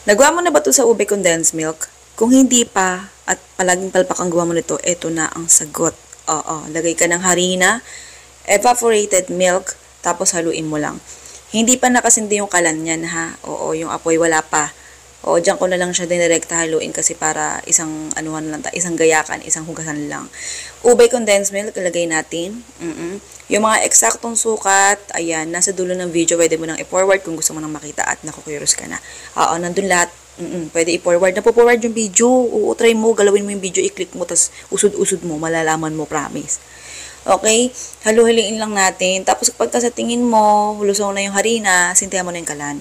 Nagawa mo na ba ito sa ube condensed milk? Kung hindi pa at palaging palpak ang gawa mo nito, eto na ang sagot. Oo, lagay ka ng harina, evaporated milk, tapos haluin mo lang. Hindi pa nakasindi yung kalan niyan ha. Oo, yung apoy wala pa. Oo, diyan ko na lang siya dinirekta haluin kasi para isang anuhan lang, isang gayakan, isang hugasan lang. Ube condensed milk, ilagay natin. Yung mga eksaktong sukat, ayan, nasa dulo ng video, pwede mo nang i-forward kung gusto mo nang makita at naku-curious ka na. Oo, nandun lahat. Pwede i-forward. Napo-forward yung video. Oo, try mo, galawin mo yung video, i-click mo, tas usod-usod mo, malalaman mo, promise. Okay? Halu-haluin lang natin. Tapos pagka sa tingin mo, lusaw na yung harina, sintihan mo na yung kalan.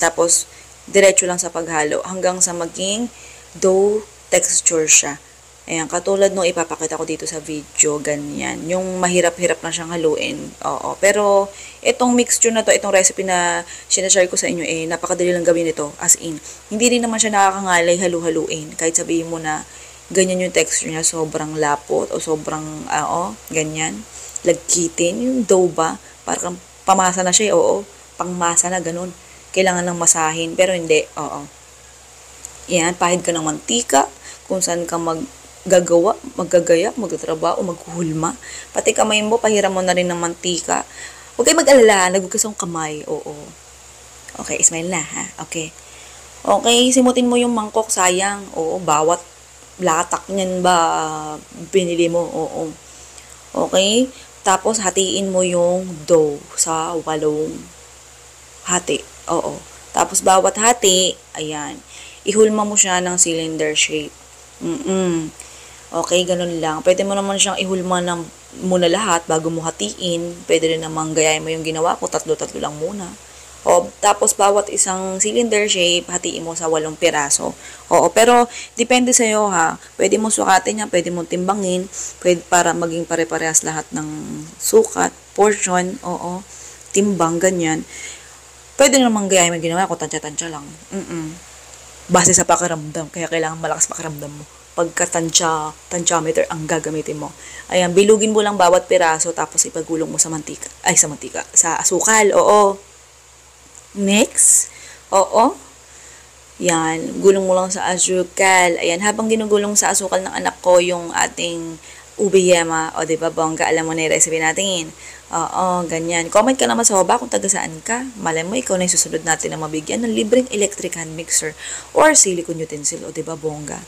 Tapos, diretso lang sa paghalo hanggang sa maging dough texture siya. Ayan, katulad nung ipapakita ko dito sa video, ganyan. Yung mahirap-hirap na siyang haluin. Oo. Pero, itong mixture na to, itong recipe na sinashare ko sa inyo, napakadali lang gawin ito. As in, hindi rin naman siya nakakangalay halu-haluin. Kahit sabihin mo na ganyan yung texture niya, sobrang lapot o sobrang, ganyan. Lagkitin. Yung dough ba? Parang pamasa na siya, oo. Pangmasa na, ganun. Kailangan lang masahin. Pero hindi, oo. Yan, pahid ka ng mantika, kung saan ka maggagaya, magtatrabaho, maghuhulma. Pati kamay mo, pahiram mo na rin ng mantika. Huwag kayo mag-alala, nagugkas ang kamay. Oo. Okay, smile na ha. Okay. Okay, simutin mo yung mangkok, sayang. Oo, bawat latak niyan ba binili mo? Oo. Okay? Tapos, hatiin mo yung dough sa 8 hati. Oo. Tapos, bawat hati, ayan, ihulma mo siya ng cylinder shape. Okay, ganun lang. Pwede mo naman siyang ihulma ng muna lahat bago mo hatiin. Pwede rin naman gayahin mo yung ginawa ko, tatlo-tatlo lang muna. O, tapos bawat isang cylinder shape, hatiin mo sa 8 piraso. Oo, pero depende sa iyo ha. Pwede mo sukatin yan, pwede mo timbangin, pwede para maging pare-parehas lahat ng sukat, portion, oo, timbang, ganyan. Pwede naman gayahin mo yung ginawa ko, tansya-tansya lang. Base sa pakiramdam, kaya kailangan malakas pakiramdam mo. Pagka tensyometer ang gagamitin mo. Ayan, bilugin mo lang bawat piraso tapos ipagulong mo sa mantika. Ay, sa mantika. Sa asukal, oo. Next. Oo. Yan, gulong mo lang sa asukal. Ayan, habang ginugulong sa asukal ng anak ko yung ating ube yema, o diba bongga, alam mo na yung recipe natin. Oo, ganyan. Comment ka naman sa baba kung taga saan ka. Malay mo, ikaw na yung susunod natin na mabigyan ng libreng electric hand mixer or silicone utensil, o diba bongga.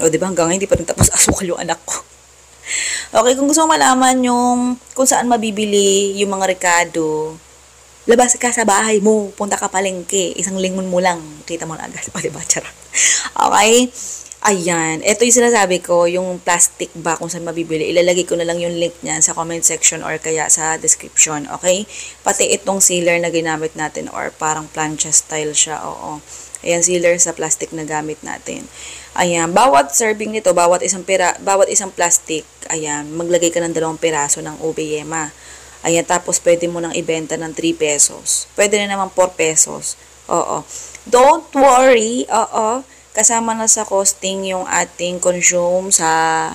O diba hanggang ngayon hindi pa rin tapos asukal yung anak ko. Okay, kung gusto mo malaman yung kung saan mabibili yung mga rekado, labas ka sa bahay mo, punta ka palengke, isang lingon mo lang, kita mo na agad. O, diba? Charot. Okay? Ayan. Ito yung sinasabi ko, yung plastic ba kung saan mabibili. Ilalagay ko na lang yung link niyan sa comment section or kaya sa description. Okay? Pati itong sealer na ginamit natin or parang plancha style siya. Oo. Ayan, sealer sa plastic na gamit natin. Ayan. Bawat serving nito, bawat isang plastic, ayan, maglagay ka ng 2 piraso ng ube yema. Ayan, tapos pwede mo nang ibenta ng 3 pesos. Pwede na naman 4 pesos. Oo. Don't worry. Oo. Kasama na sa costing yung ating consume sa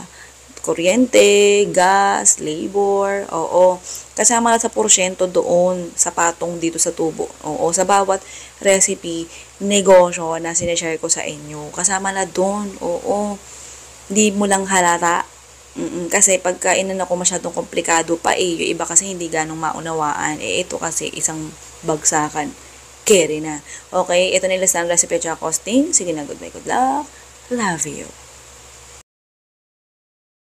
kuryente, gas, labor. Oo. Kasama na sa porsyento doon sa patong dito sa tubo. Oo. Sa bawat recipe, negosyo na sinishare ko sa inyo. Kasama na doon. Oo. Hindi mo lang halata. Kasi pagka inan ako masyadong komplikado pa yung iba kasi hindi ganong maunawaan. Ito kasi isang bagsakan. Carry na. Okay, ito nila sa recipe at costing. Sige na, goodbye, good luck. Love you.